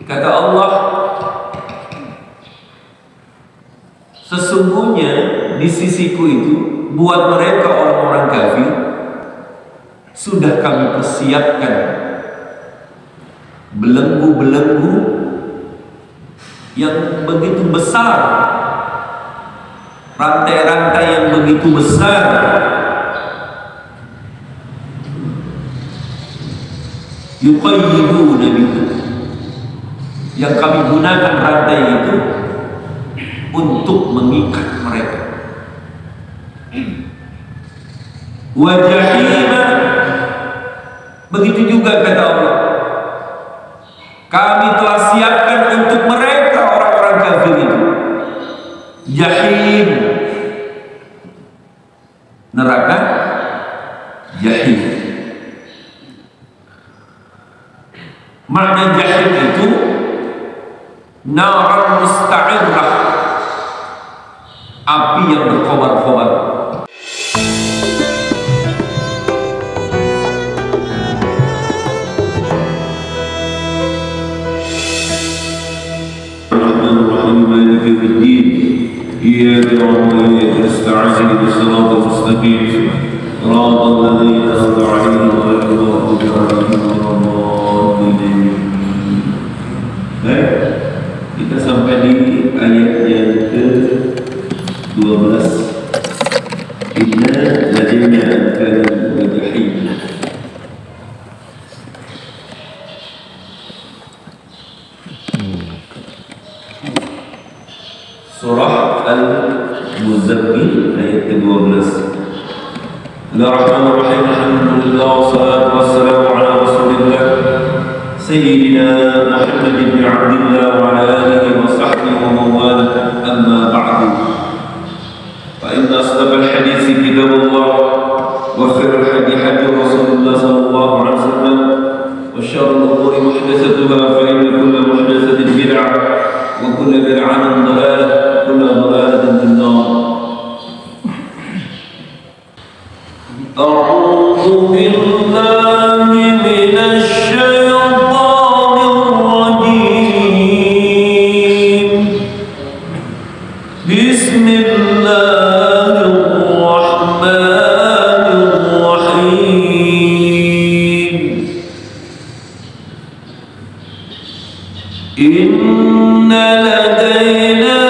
Kata Allah, sesungguhnya di sisiku itu buat mereka orang-orang kafir sudah kami persiapkan belenggu-belenggu yang begitu besar, rantai-rantai yang begitu besar, yuqayyiduna bihi, yang kami gunakan rantai itu untuk mengikat mereka. Wa jahima, begitu juga kata Allah, kami telah siapkan untuk mereka orang-orang kafir itu jahim, neraka jahim. Makna jahim itu nar musta'irrah, api yang berkobar-kobar. مالك يوم الدين إياك نعبد وإياك نستعين اهدنا الصراط المستقيم صراط الذين أنعمت عليهم غير المغضوب عليهم ولا الضالين. Baik, kita sampai di ayat yang ke-12. Inna ladaina ankalan wa jahim. Surah Al-Muzammil ayat ke-12. Bismillahirrahmanirrahim. Alhamdulillah wassalatu wassalamu ala Rasulillah Sayyidina Muhammad bin Abdillah wa ala alihi wa sahbihi wa mawalah. Amma ba'du. Fa inna asdaqal hadithi kitabullah wa khairal hadi hadi Rasulullah sallallahu alaihi wasallam wa syarrul umuri muhdatsatuha fa inna kulla muhdatsatin bid'ah wa kulla bid'atin dhalalah كل ضلالة في النار. أعوذ بالله من الشيطان الرجيم. بسم الله الرحمن الرحيم. إن لدينا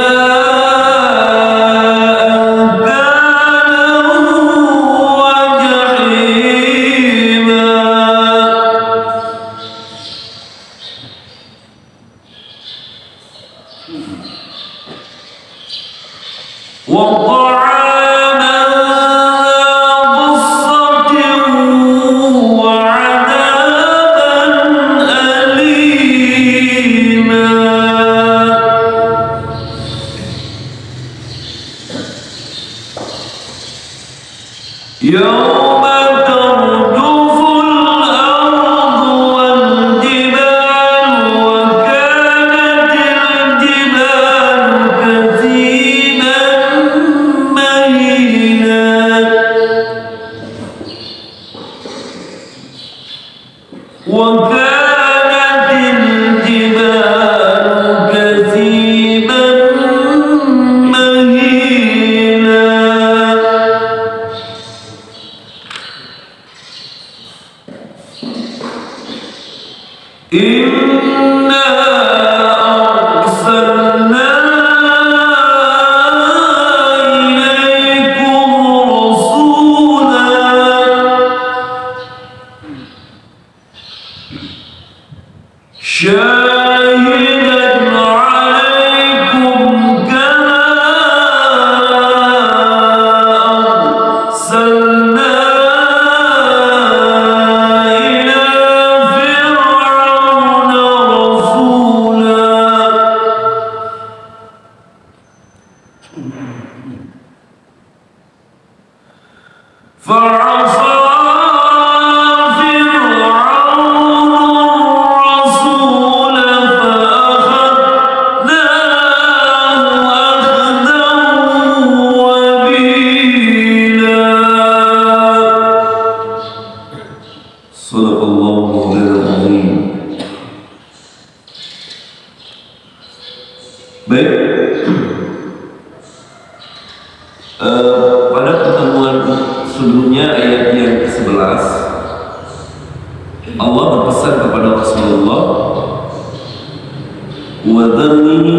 فعصى فرعون الرسول Baik, pada pertemuan sebelumnya ayat yang ke-11 Allah berpesan kepada Rasulullah, wa dharni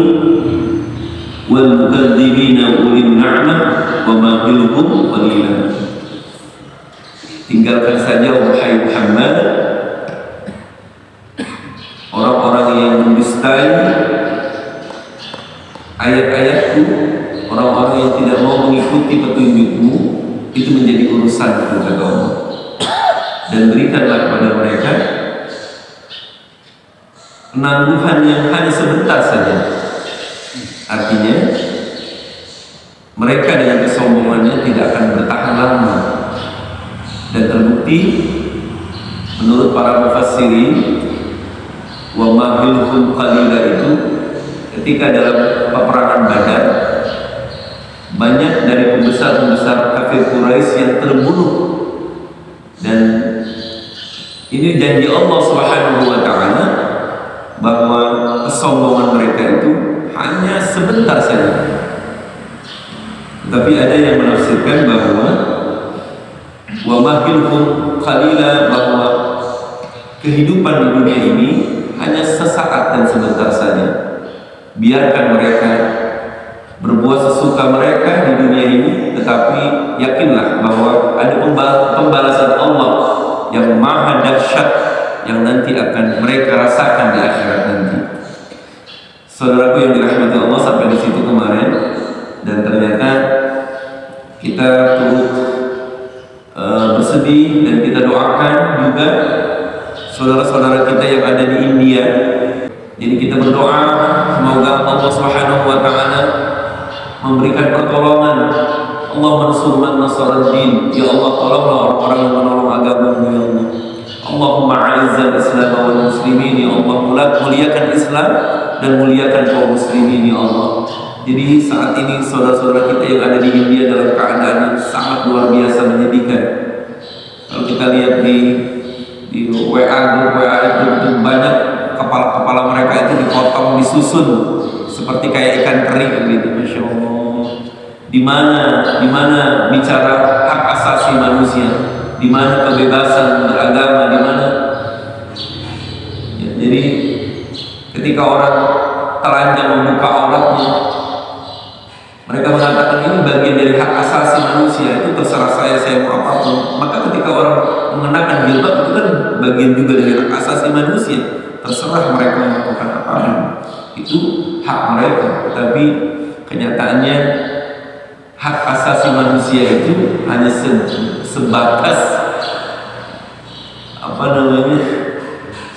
wal mukadzibina ulil ni'mah wa mahilhum qalila. Tinggalkan saja wahai Muhammad orang-orang yang mendustai ayat-ayatku, orang-orang yang tidak mau mengikuti petunjukmu, itu menjadi urusan kata Allah. Dan berikanlah kepada mereka penangguhan yang hanya sebentar saja. Artinya mereka dengan kesombongannya tidak akan bertahan lama. Dan terbukti menurut para mufassirin, wa mahilhum qalila itu ketika dalam peperangan Badar banyak dari pembesar-pembesar kafir Quraisy yang terbunuh. Dan ini janji Allah Subhanahu wa taala bahwa kesombongan mereka itu hanya sebentar saja. Tapi ada yang menafsirkan bahwa wa mahilhum qalila, bahwa kehidupan di dunia ini hanya sesaat dan sebentar saja. Biarkan mereka berbuat sesuka mereka di dunia ini, tetapi yakinlah bahwa ada pembalasan Allah yang maha dahsyat yang nanti akan mereka rasakan di akhirat nanti. Saudaraku yang dirahmati Allah, sampai di situ kemarin, dan ternyata kita turut bersedih dan kita doakan juga saudara-saudara kita yang ada di India. Jadi kita berdoa semoga Allah Subhanahu wa taala memberikan pertolongan. Allah mansur man nasaraddin, ya Allah tolonglah orang-orang yang menolong agama-Mu ya Allah. Allahumma a'izzal Islam wal muslimin, ya Allah muliakan Islam dan muliakan kaum muslimin ya Allah. Jadi saat ini saudara-saudara kita yang ada di India dalam keadaan yang sangat luar biasa menyedihkan. Kalau kita lihat di WA, grup WA itu banyak kepala-kepala mereka itu dipotong, disusun seperti kayak ikan kering gitu, masya Allah. Di mana bicara hak asasi manusia, di mana kebebasan beragama, di mana ya, jadi ketika orang telanjang membuka auratnya, mereka mengatakan ini bagian dari hak asasi manusia, itu terserah saya mau apapun. Maka ketika orang mengenakan jilbab itu kan bagian juga dari hak asasi manusia, terserah mereka melakukan apapun, itu hak mereka. Tapi kenyataannya hak asasi manusia itu hanya sebatas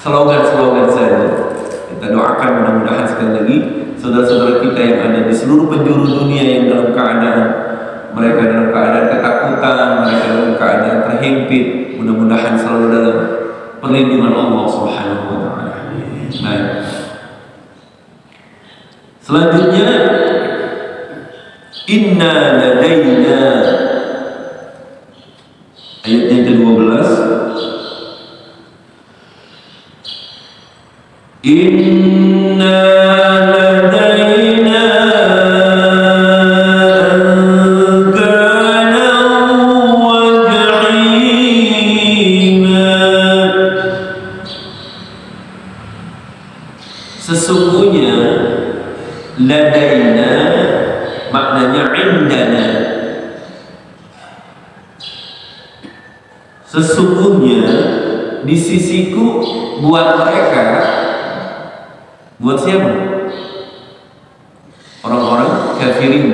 slogan-slogan saja. Kita doakan mudah-mudahan sekali lagi saudara-saudara kita yang ada di seluruh penjuru dunia yang dalam keadaan ketakutan, mereka dalam keadaan terhimpit, mudah-mudahan selalu dalam perlindungan Allah Subhanahu wa taala. Baik. Selanjutnya, inna ladaina, ayat yang ke-12, inna ladaina ankalan wa jahima. Sesungguhnya ladaina maknanya indana. Sesungguhnya di sisiku buat mereka. Buat siapa? Orang-orang kafirin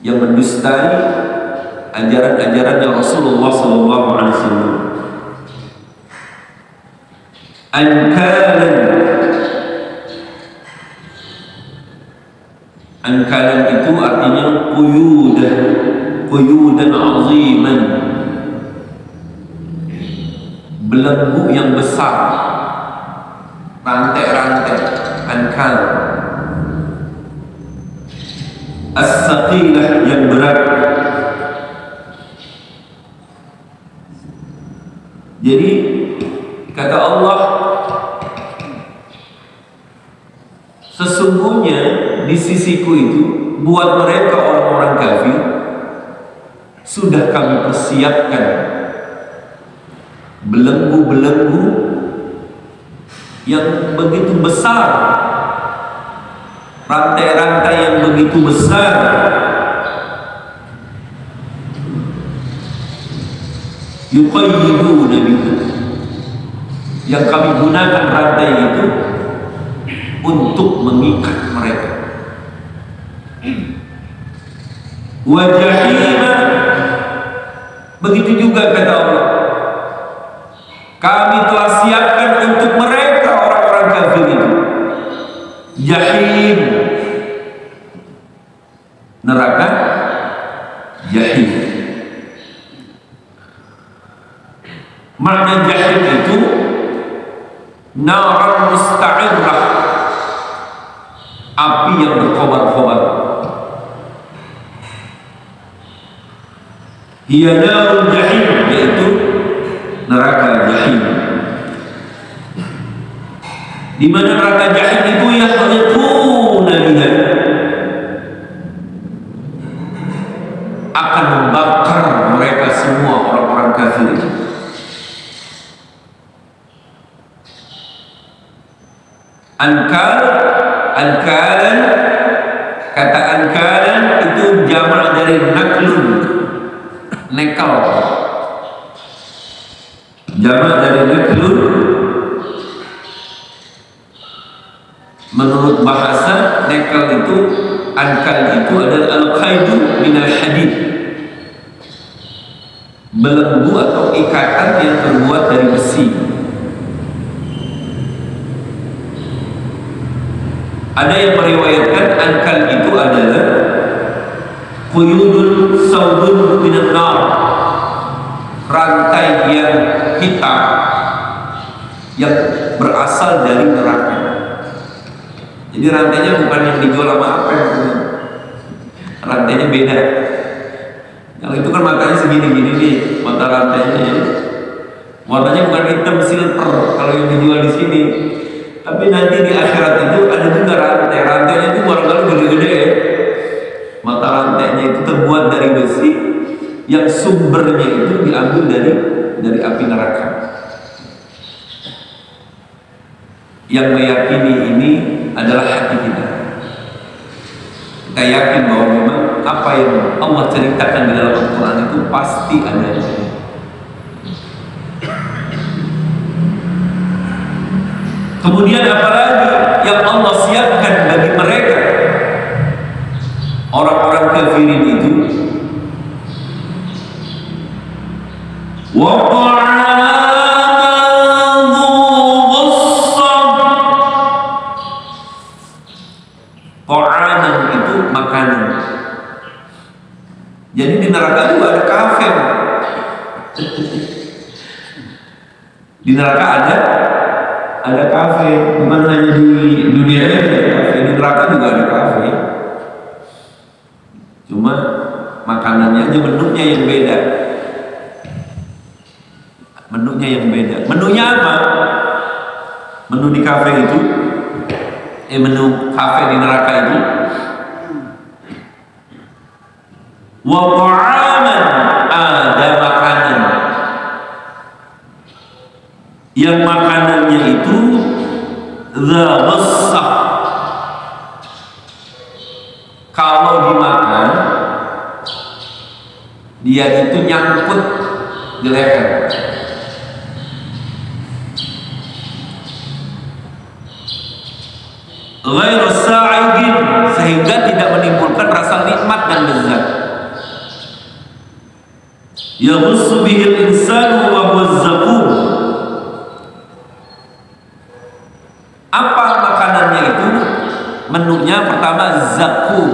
yang mendustai ajaran-ajarannya Rasulullah SAW. Ankalan itu artinya quyudan aziman, belenggu yang besar, rantai-rantai, ankal. As-saqilah yang berat. Jadi kata Allah, Sesungguhnya di sisiku itu buat mereka orang-orang kafir sudah kami persiapkan belenggu-belenggu yang begitu besar, rantai-rantai yang begitu besar, yuqayyiduna biha, yang kami gunakan rantai itu untuk mengikat mereka. Wa jahima, begitu juga kata Allah, kami telah siapkan untuk mereka orang-orang kafir itu jahim, neraka jahim. Makna jahim itu naran musta'irrah, api yang berkobar-kobar. Hiya narul jahim, yaitu neraka jahim. Di mana neraka jahim itu yahriquna biha, akan membakar mereka semua orang-orang kafir itu. Ankalan, kata ankalan itu jamak dari naklun, nekal. Jamak dari naklun menurut bahasa nekal itu, ankal itu adalah al-qaidu minal hadid, belenggu atau ikatan yang terbuat dari besi. Ada yang meriwayatkan ankal itu adalah quyudun saudun minan nar, rantai yang hitam yang berasal dari neraka. Jadi rantainya bukan yang dijual sama apa, rantainya beda. Kalau itu kan makanya segini-gini nih mata rantainya ya. Warnanya bukan hitam silver kalau yang dijual di sini. Tapi nanti di akhirat itu ada juga rantai. Rantainya itu barangkali gede-gede ya. Mata rantainya itu terbuat dari besi yang sumbernya itu diambil dari api neraka. Yang meyakini ini adalah hati kita. Kita yakin bahwa memang apa yang Allah ceritakan di dalam Al-Quran itu pasti ada. Kemudian apalagi yang Allah siapkan bagi mereka orang-orang kafirin itu, wa ta'amu ghassab. Ta'anan itu makanan. Jadi di neraka juga ada kafe. Di neraka ada kafe, bukan hanya di dunia ini ada kafe, di neraka juga ada kafe. Cuma makanannya aja menunya yang beda. Menunya yang beda. Menunya apa? Menu di kafe itu, menu kafe di neraka itu, wa ta'aman, ada makanan yang makanannya itu dza ghassah, kalau dimakan dia itu nyangkut di leher. Ghairu sa'idin, sehingga tidak menimbulkan rasa nikmat dan lezat. Yaghussu bihil insanu wa huwa zakum. Apa makanannya itu? Menunya pertama zakum.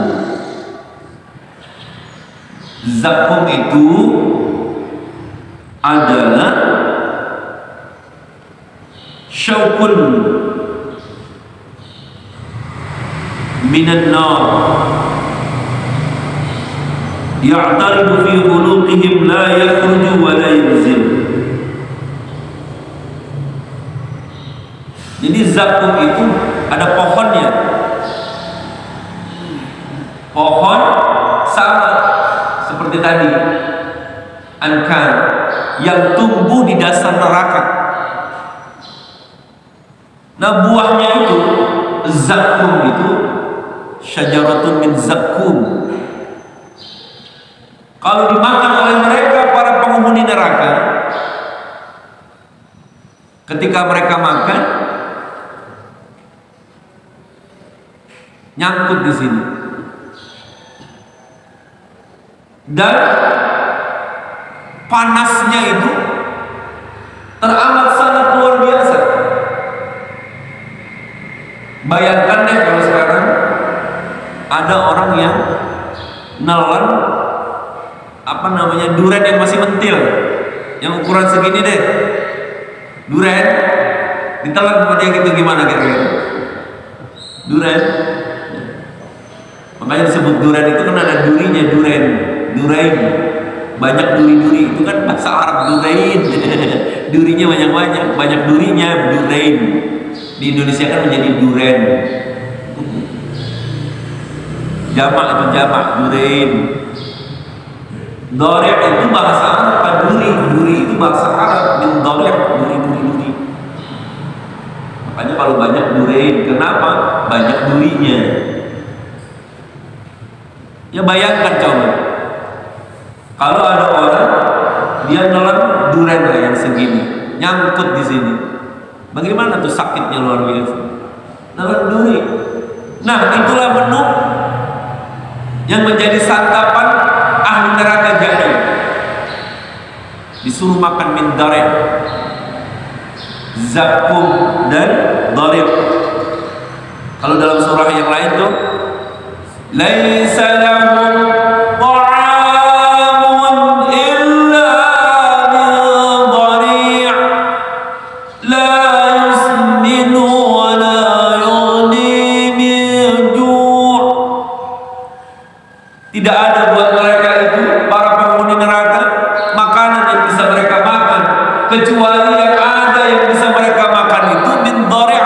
Zakum itu adalah syaukun minan nar ya'taridu fi huluqihim la yakhruju wa la yanzil. Jadi zakum itu ada pohonnya, pohon sama seperti tadi, angkan yang tumbuh di dasar neraka. Nah, buahnya itu zakum, itu syajaratun min zakum. Kalau dimakan oleh mereka para penghuni neraka, ketika mereka makan, nyangkut di sini. Dan panasnya itu teramat sangat luar biasa. Bayangkan deh kalau sekarang ada orang yang nelan durian yang masih mentil, yang ukuran segini deh, durian ditelan sama dia gitu, gimana kira-kira? Durian, makanya disebut durian itu kan ada durinya, durain, banyak duri-duri, itu kan bahasa Arab durain. Durinya banyak durinya, durain. Di Indonesia kan menjadi duren. Jamak itu jamak, durain. Dori itu bahasa Arab, duri itu bahasa Arab, min dori, duri. Makanya kalau banyak durain, kenapa? Banyak durinya. Ya bayangkan coba, kalau ada orang dia nelan durian yang segini, nyangkut di sini, bagaimana tuh sakitnya luar biasa. Nelan duri. Nah, itulah menu yang menjadi santapan ahli neraka jahannam. Disuruh makan min dari, zakum dan dharib. Kalau dalam surah yang lain tuh, laisa lahum ta'amun illa min dhari', la yusminu wa la yughni min ju'. Tidak ada buat mereka itu, para penghuni neraka, makanan yang bisa mereka makan, kecuali yang ada yang bisa mereka makan itu min dhari',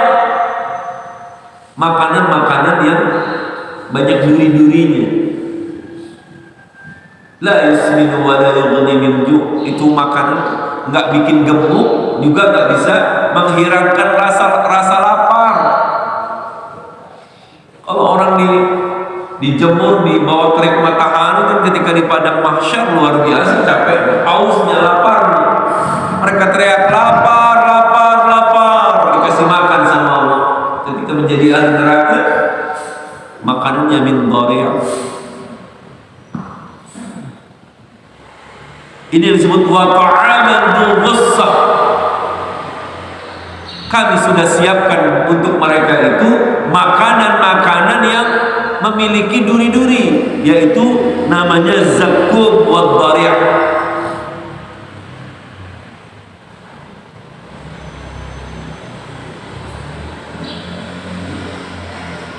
makanan-makanan yang banyak duri-durinya. La yusminu wa la yughni min ju', itu makanan nggak bikin gemuk, juga nggak bisa menghilangkan rasa lapar. Kalau orang dijemur di bawah terik matahari kan, ketika di padang mahsyar luar biasa capek, hausnya, laparnya, mereka teriak lapar, dikasih makan sama Allah. Ketika menjadi ahli neraka, makanannya min dhari'. Ini disebut wa ta'aman dzu ghussah. Kami sudah siapkan untuk mereka itu makanan-makanan yang memiliki duri-duri, yaitu namanya zakum wa dhari'.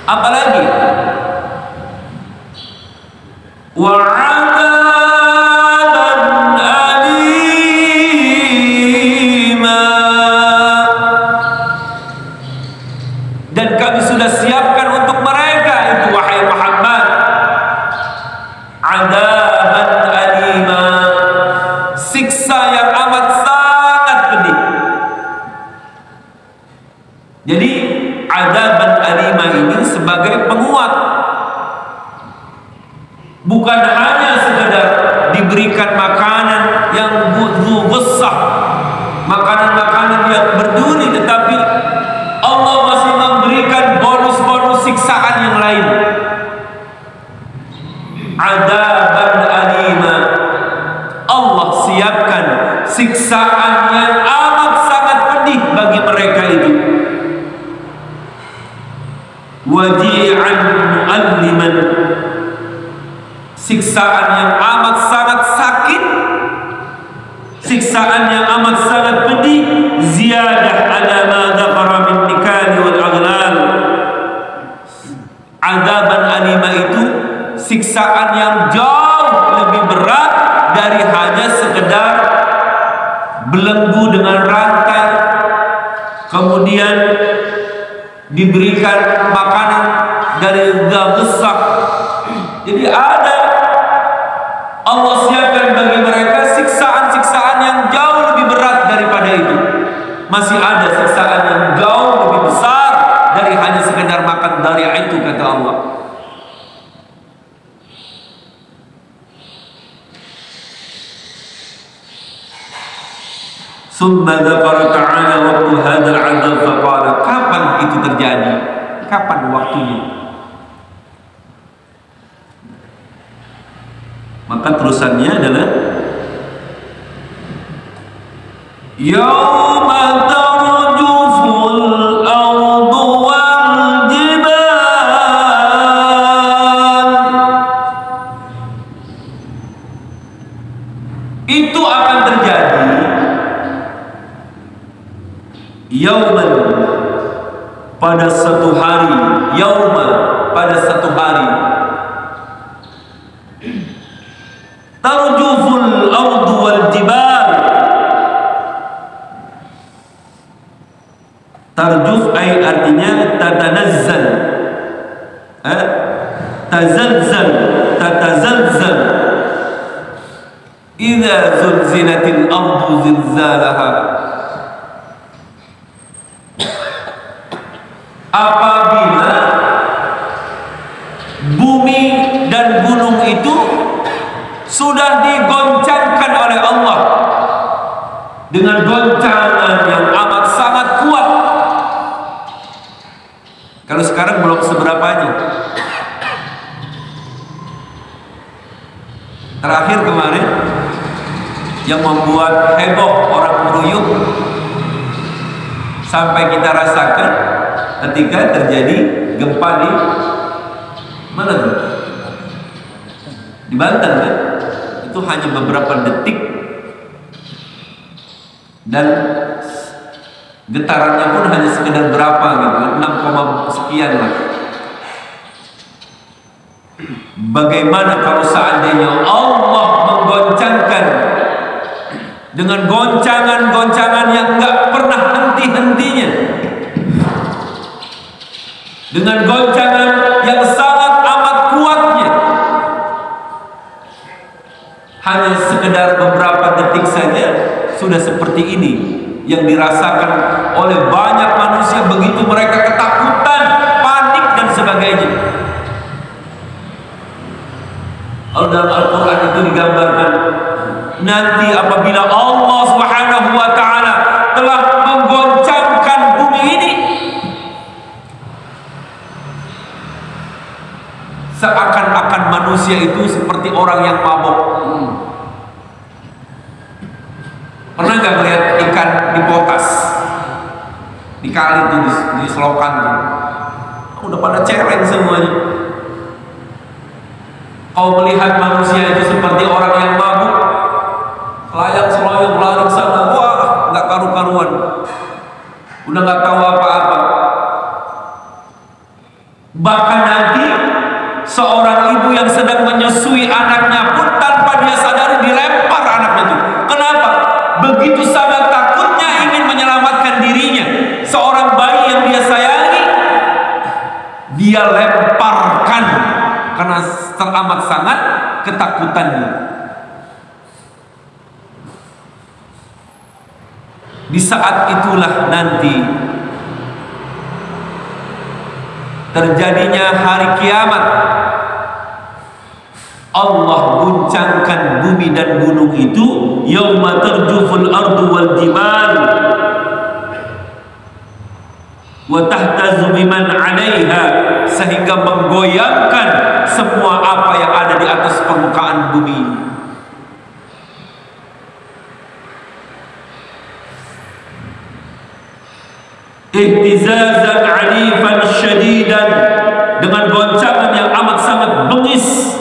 Apalagi wa'adaban alima, dan kami sudah siapkan untuk mereka itu, wahai Muhammad, adaban alima, siksa yang amat sangat pedih. Jadi adaban alima ini sebagai penguat, bukan hanya sekedar diberikan makanan yang dzu ghussah, makanan-makanan yang berduri, tetapi Allah masih memberikan bonus-bonus siksaan yang lain. Adaban alima, Allah siapkan siksaan yang amat sangat pedih bagi mereka itu. Waji'an mu'alliman, siksaan yang amat sangat sakit, siksaan yang amat sangat pedih, ziyadah ala ma dzakara min nikali wal aghlal. Adaban alima itu siksaan yang jauh lebih berat dari hanya sekedar belenggu dengan rantai, kemudian diberikan makanan dari dzu ghussah, Jadi ada Allah siapkan bagi mereka siksaan-siksaan yang jauh lebih berat daripada itu. Masih ada siksaan yang jauh lebih besar dari hanya sekedar makan dari itu, kata Allah. Summa dzakara ta'ala waktu hadzal 'adzab faqala, kapan itu terjadi? Kapan waktunya? Maka terusannya adalah yauma tarjuful ardu wal jibal. Itu akan terjadi yauman, pada satu hari, yauma, pada satu hari, tarjuful ardu wal jibal. Tarjuf ay artinya tatanazzal, tazalzal, tatazalzal. Idza zulzilatil ardu zilzalaha, apabila bumi dan gunung itu sudah digoncangkan oleh Allah dengan goncangan yang amat sangat kuat. Kalau sekarang belum seberapanya. Terakhir kemarin yang membuat heboh orang meruyuk sampai kita rasakan ketika terjadi gempa di mana tuh? Di Banten kan? Itu hanya beberapa detik dan getarannya pun hanya sekedar berapa gitu, 6, sekian lah. Bagaimana kalau seandainya Allah menggoncangkan dengan goncangan-goncangan yang nggak pernah henti-hentinya, dengan goncangan yang sangat amat kuatnya, hanya sekedar beberapa detik saja sudah seperti ini yang dirasakan oleh banyak manusia, begitu mereka ketakutan, panik dan sebagainya. Kalau dalam Al-Quran itu digambarkan nanti apabila Allah Subhanahu wa ta'ala telah menggoncangkan bumi ini, seakan-akan manusia itu seperti orang yang mabok. Pernah gak melihat ikan di potas, di kali itu, di selokan tuh, udah pada cereng semuanya. Kau melihat manusia itu seperti orang yang mabuk, layang seloyong lari sana, wah nggak karu-karuan, udah nggak tahu apa-apa. Bahkan nanti seorang ibu yang sedang menyusui anaknya pun tanpa dia sadari dilempar anaknya itu. Kenapa? Begitu sangat takutnya ingin menyelamatkan dirinya. Seorang bayi yang dia sayangi, dia lemparkan karena teramat sangat ketakutannya. Di saat itulah nanti terjadinya hari kiamat. Allah guncangkan bumi dan gunung itu, yauma tarjuful ardu wal jibal wa tahtazu biman 'alaiha, sehingga menggoyangkan semua apa yang ada di atas permukaan bumi. Ihtizazan 'anifan syadidan, dengan goncangan yang amat sangat bengis.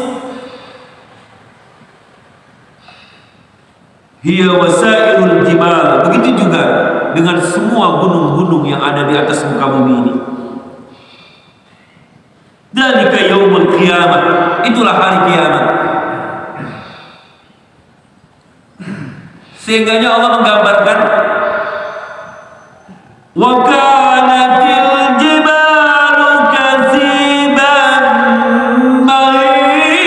Hiya wasairul jibal, begitu juga dengan semua gunung-gunung yang ada di atas muka bumi ini. Dzalika yaumul qiyamah, itulah hari kiamat. Sehingganya Allah menggambarkan wa kanatil jibalu kasiban mahila.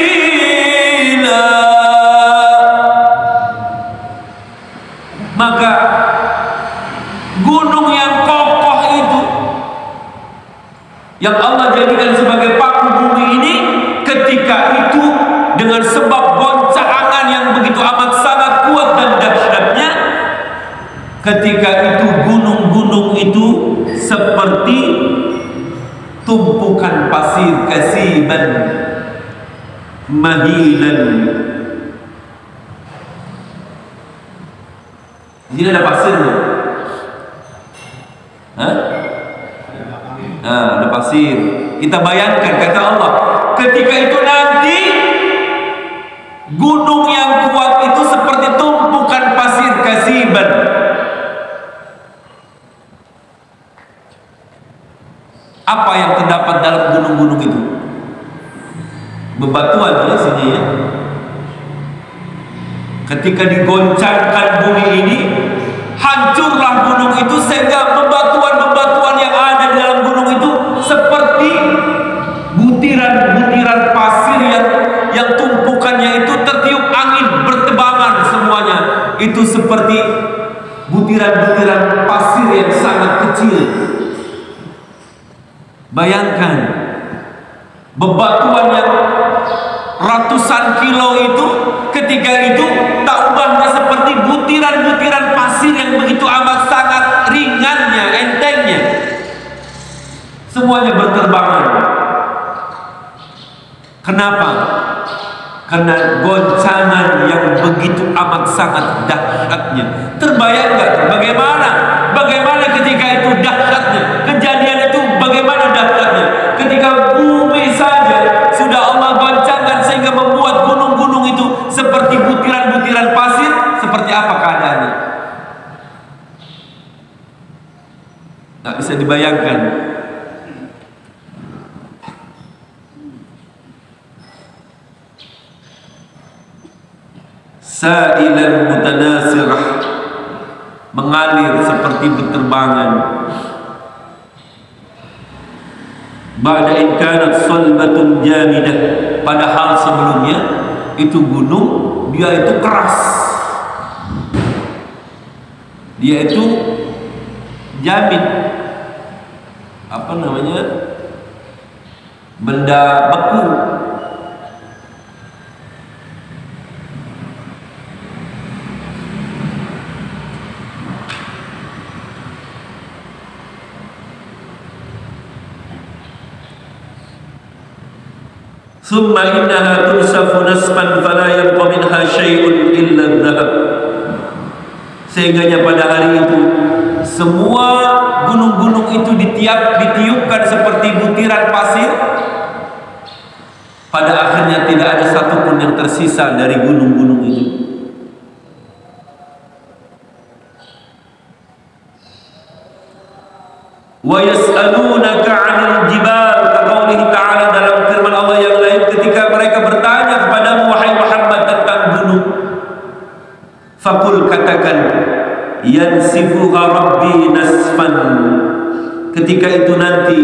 yang Allah jadikan sebagai paku bumi ini, ketika itu dengan sebab goncangan yang begitu amat sangat kuat dan dahsyatnya, ketika itu gunung-gunung itu seperti tumpukan pasir kasiban mahilan. Di sini ada pasirnya. Ada pasir. Kita bayangkan, kata Allah, ketika itu nanti gunung yang kuat itu seperti tumpukan pasir kasiban. Apa yang terdapat dalam gunung-gunung itu? Bebatuan ya sini ya. Ketika digoncangkan bumi ini, hancurlah gunung itu, sehingga bebatuan-bebatuan yang ada di dalam gunung itu seperti butiran-butiran pasir yang tumpukannya itu tertiup angin bertebangan semuanya. Itu seperti butiran-butiran pasir yang sangat kecil. Bayangkan bebatuan yang ratusan kilo itu, ketika itu tak ubahnya seperti butiran-butiran pasir yang begitu amat sangat ringannya, entengnya, semuanya berterbangan. Kenapa? Karena goncangan yang begitu amat sangat dahsyatnya. Terbayang nggak bagaimana ketika itu dahsyatnya kejadian itu, bagaimana dahsyatnya ketika bumi saja sudah Allah goncangkan sehingga membuat gunung-gunung itu seperti butiran-butiran pasir. Seperti apa keadaannya? Tak bisa dibayangkan. Sa'ilan mutanasirah, mengalir seperti berterbangan. Ba'da in kanat salbatun jamidah, padahal sebelumnya itu gunung, dia itu keras, dia itu jamid, apa namanya, benda beku. Thumma innaha tunsafu nasfan fala yabqa minha syai'un illa dhahab. Sehingganya pada hari itu semua gunung-gunung itu ditiupkan seperti butiran pasir. Pada akhirnya tidak ada satupun yang tersisa dari gunung-gunung itu. Wa yas'alunaka 'anil jibal, kaqaulihi ta'ala, dalam firman Allah yang lain ketika mereka bertanya kepadamu wahai Muhammad tentang gunung, faqul, katakan, yansifuha rabbi nasfan, ketika itu nanti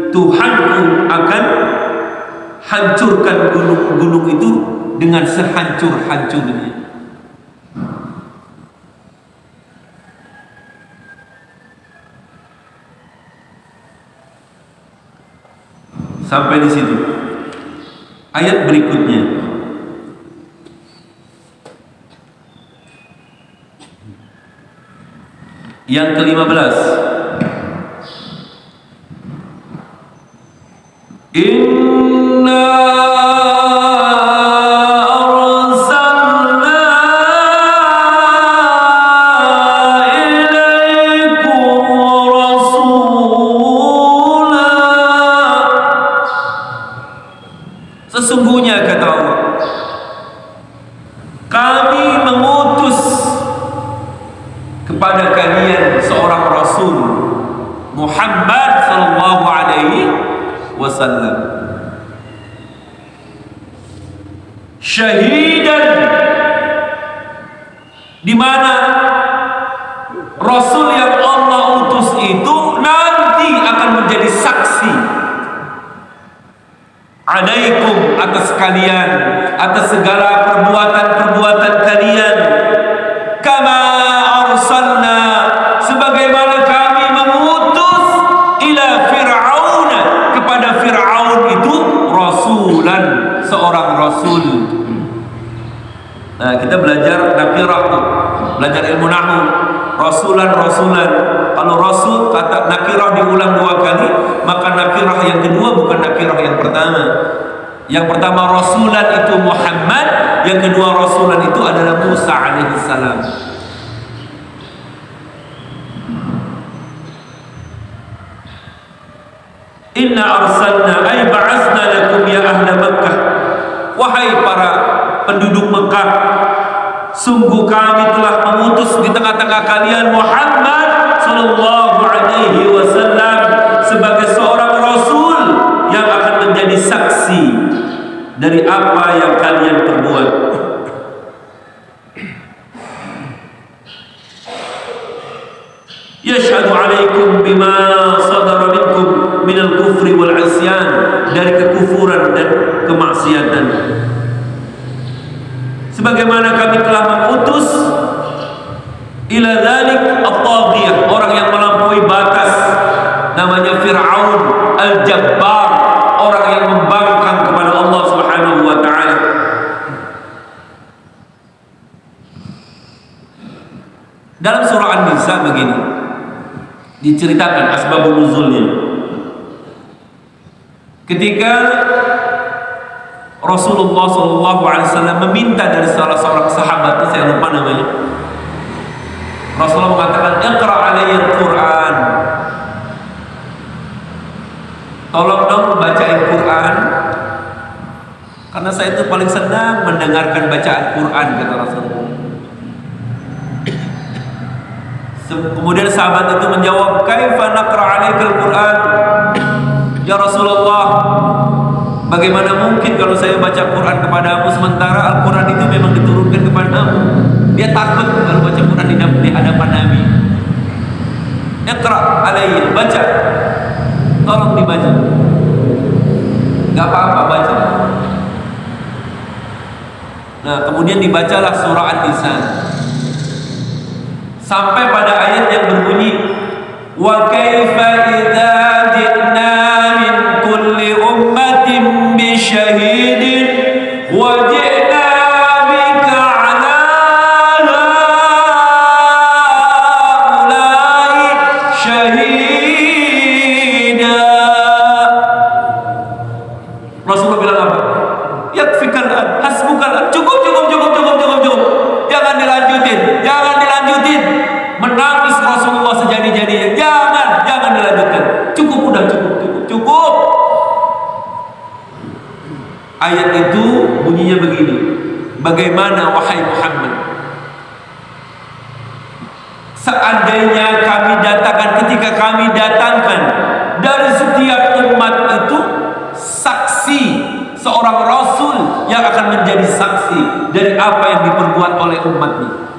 Tuhanku akan hancurkan gunung-gunung itu dengan sehancur-hancurnya. Sampai di situ. Ayat berikutnya, yang ke-15, Inna arsalna ilaikum rasula, sesungguhnya kata Allah, kami mengutus kepada kalian seorang Rasul, Muhammad sallallahu alaihi wasallam, syahidan, di mana Rasul yang Allah utus itu nanti akan menjadi saksi alaikum, atas kalian, atas segala perbuatan-perbuatan kalian, kama arsalna, sebagaimana kami mengutus ila fir'auna, seorang rasul. Nah, kita belajar nakirah tuh, belajar ilmu nahwu, rasulan. Kalau rasul kata nakirah diulang 2 kali, maka nakirah yang kedua bukan nakirah yang pertama. Yang pertama rasulan itu Muhammad, yang kedua rasulan itu adalah Musa alaihissalam. Inna arsalna ay ba'asna lakum ya ahla Makkah. Wahai para penduduk Mekah, sungguh kami telah mengutus di tengah-tengah kalian Muhammad sallallahu alaihi wasallam sebagai seorang rasul yang akan menjadi saksi dari apa yang kalian perbuat. Yashhadu alaikum bima sadara minkum minal kufri wal isyan, dari kekufuran dan kemaksiatan. Sebagaimana kami telah mengutus ila dzalik at-taghiyah, orang yang melampaui batas, namanya Fir'aun al-Jabbar, orang yang membangkang kepada Allah Subhanahu wa taala. Dalam surah An-Nisa begini diceritakan asbabun nuzulnya. Ketika Rasulullah SAW meminta dari salah seorang sahabat, saya lupa namanya, Rasulullah mengatakan, "Iqra' alayya al-Quran." Tolong dong bacain Quran, karena saya itu paling senang mendengarkan bacaan Quran, kata Rasulullah. Kemudian sahabat itu menjawab, "Kaifa naqra' alayka al-Quran?" Ya Rasulullah, bagaimana mungkin kalau saya baca Quran kepadamu sementara Al-Quran itu memang diturunkan kepadamu? Dia takut kalau baca Quran di hadapan Nabi. Iqra' alayya, baca. Tolong dibaca. Gak apa-apa, baca. Nah, kemudian dibacalah surah An-Nisa sampai pada ayat yang berbunyi, "Wa kaifa idza ji'na min kulli ummatin bi syahidin wa ji'na bika 'ala haula'i syahida." Rasulullah bilang apa? Yakfikal an, hasbukal an, cukup. Jangan dilanjutin. Menangis Rasulullah sejadi-jadinya. Jangan dilanjutkan. Cukup. Ayat itu bunyinya begini. Bagaimana wahai Muhammad, seandainya ketika kami datangkan dari setiap umat itu saksi, seorang rasul yang akan menjadi saksi dari apa yang diperbuat oleh umatnya.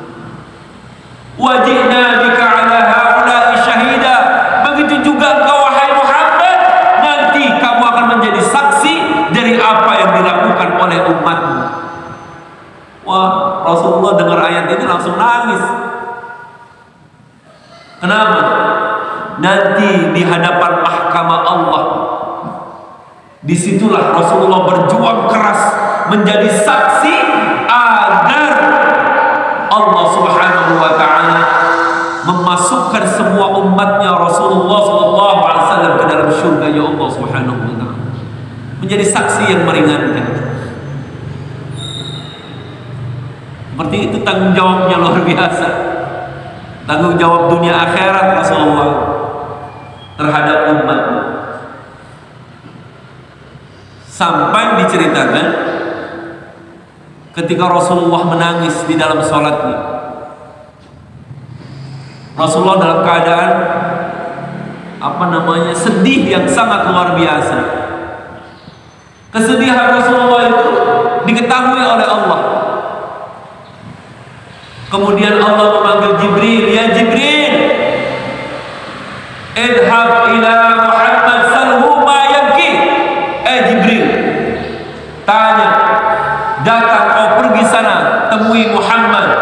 Wajibna bika 'ala haula'i syahida. Begitu juga engkau wahai Muhammad, nanti kamu akan menjadi saksi dari apa yang dilakukan oleh umatmu. Wah, Rasulullah dengar ayat ini langsung nangis. Kenapa? Nanti di hadapan mahkamah Allah, disitulah Rasulullah berjuang keras menjadi saksi agar Allah Subhanahu wa ta'ala memasukkan semua umatnya Rasulullah SAW ke dalam surga ya Allah Subhanahu wa ta'ala, menjadi saksi yang meringankan. Seperti itu tanggung jawabnya luar biasa, tanggung jawab dunia akhirat Rasulullah terhadap umatnya. Sampai diceritakan ketika Rasulullah menangis di dalam sholatnya, Rasulullah dalam keadaan sedih yang sangat luar biasa. Kesedihan Rasulullah itu diketahui oleh Allah. Kemudian Allah memanggil Jibril, "Ya Jibril, idhab ila Muhammad salhu ma yabki." Jibril, datang kau pergi sana, temui Muhammad,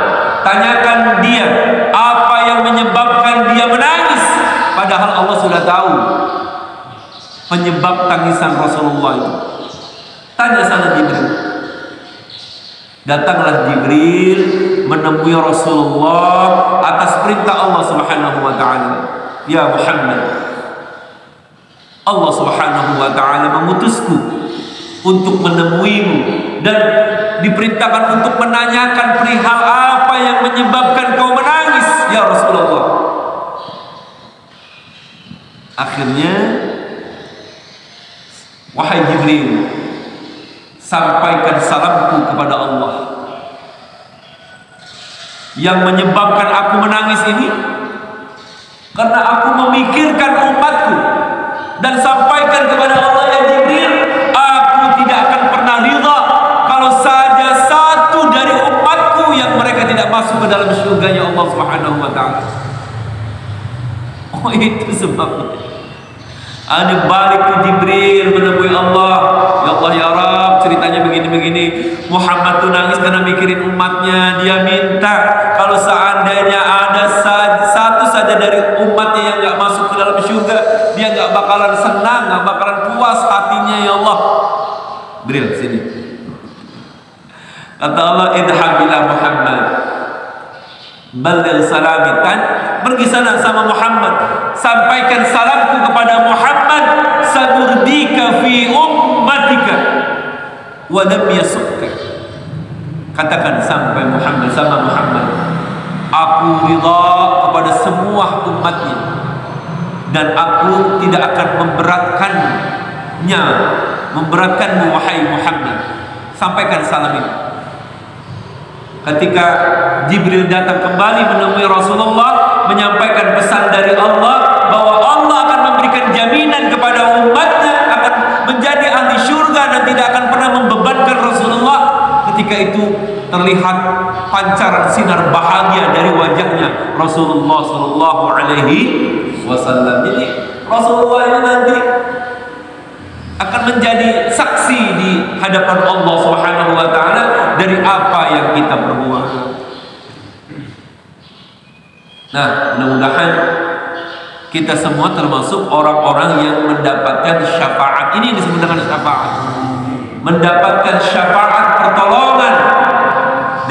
tanyakan dia apa yang menyebabkan dia menangis. Padahal Allah sudah tahu penyebab tangisan Rasulullah itu. Tanya sana Jibril. Datanglah Jibril menemui Rasulullah atas perintah Allah Subhanahu wa taala. Ya Muhammad, Allah Subhanahu wa taala mengutusku untuk menemuimu dan diperintahkan untuk menanyakan perihal apa yang menyebabkan kau menangis ya Rasulullah. Akhirnya, wahai Jibril, sampaikan salamku kepada Allah. Yang menyebabkan aku menangis ini karena aku memikirkan umatku, dan sampaikan kepada Allah ya Jibril, aku tidak akan pernah ridha kalau saja satu dari umatku yang mereka tidak masuk ke dalam surganya Allah Subhanahu wa taala. Oh, itu sebabnya. Ada balik ke Jibril menemui Allah. Ya Allah ya Rabb, ceritanya begini-begini. Muhammad tuh nangis karena mikirin umatnya. Dia minta kalau seandainya ada satu saja dari umatnya yang gak masuk ke dalam surga, dia gak bakalan senang, gak bakalan puas hatinya ya Allah. Jibril sini. Kata Allah, idhab ila Muhammad, balligh salamitan, pergi sana sama Muhammad, sampaikan salamku kepada Muhammad, sanurdika fi ummatika wa lam yasukka. Katakan sampai Muhammad, sama Muhammad, aku ridha kepada semua umatnya dan aku tidak akan memberatkanmu wahai Muhammad. Sampaikan salam ini. Ketika Jibril datang kembali menemui Rasulullah, menyampaikan pesan dari Allah bahwa Allah akan memberikan jaminan kepada umatnya akan menjadi ahli syurga dan tidak akan pernah membebankan Rasulullah. Ketika itu terlihat pancaran sinar bahagia dari wajahnya Rasulullah Sallallahu Alaihi Wasallam. Jadi Rasulullah ini nanti akan menjadi saksi di hadapan Allah Subhanahu wa taala dari apa yang kita perbuat. Nah, mudah-mudahan kita semua termasuk orang-orang yang mendapatkan syafaat. Ini disebut dengan syafaat. Mendapatkan syafaat pertolongan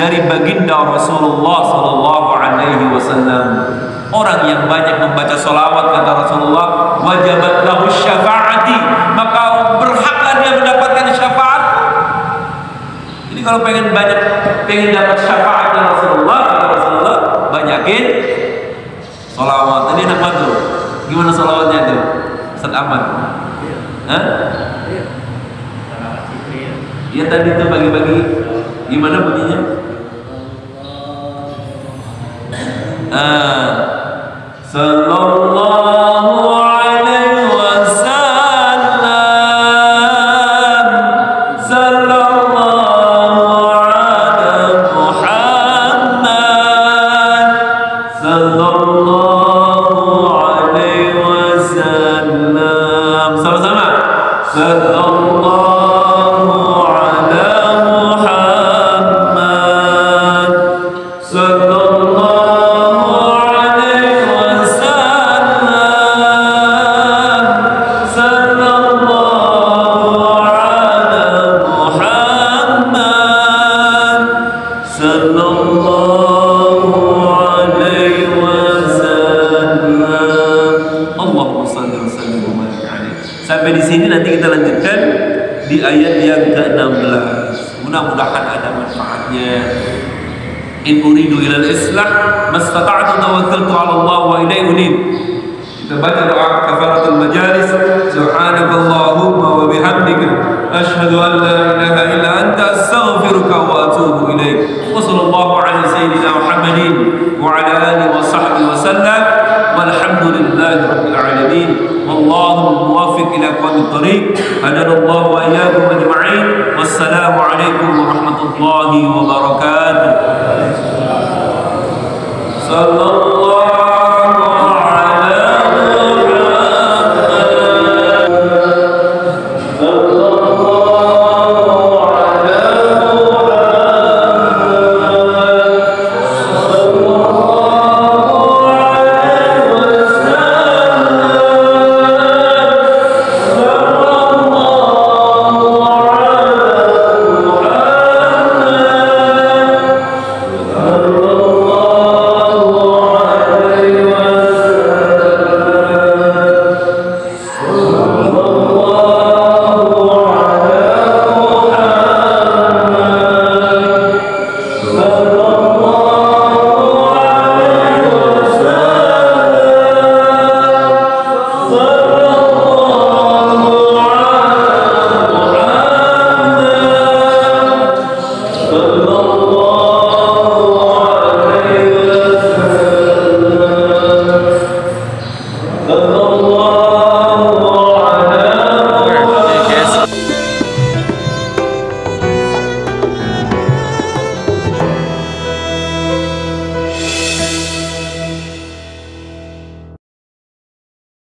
dari baginda Rasulullah Sallallahu Alaihi Wasallam. Orang yang banyak membaca salawat, kata Rasulullah, wajabat lahu syafaati, maka berhaklah dia mendapatkan syafaat. Jadi kalau pengen dapat syafaatnya Rasulullah, kata Rasulullah, banyakin salawat. Tadi apa tuh? Gimana salawatnya tuh? Ustaz Ahmad? Hah? Iya tadi tuh bagi-bagi. Gimana bunyinya? Sallallahu alaihi wasallam, sallallahu ala Muhammad, sallallahu alaihi wasallam. Sama-sama. Sallallahu ala Muhammad, sallallahu Sampai di sini nanti kita lanjutkan di ayat yang ke-16. Mudah-mudahan ada manfaatnya. In uridu ilal islah mastata'tu tawakkaltu 'ala Allah wa ilaihi unib. Kita baca doa kafaratul majalis. Subhanakallahumma wa bihamdika asyhadu an la ilaha illa anta astaghfiruka wa atubu ilaik. Wa sallallahu ala sayyidina Muhammadin wa ala alihi wa sahbihi wa sallam. Walhamdulillahi rabbil alamin. Wallahu muwaffiq ila aqwamit thariq. Hadanallahu wa iyyakum ajma'in. Wassalamu alaikum warahmatullahi wabarakatuh. Sallallahu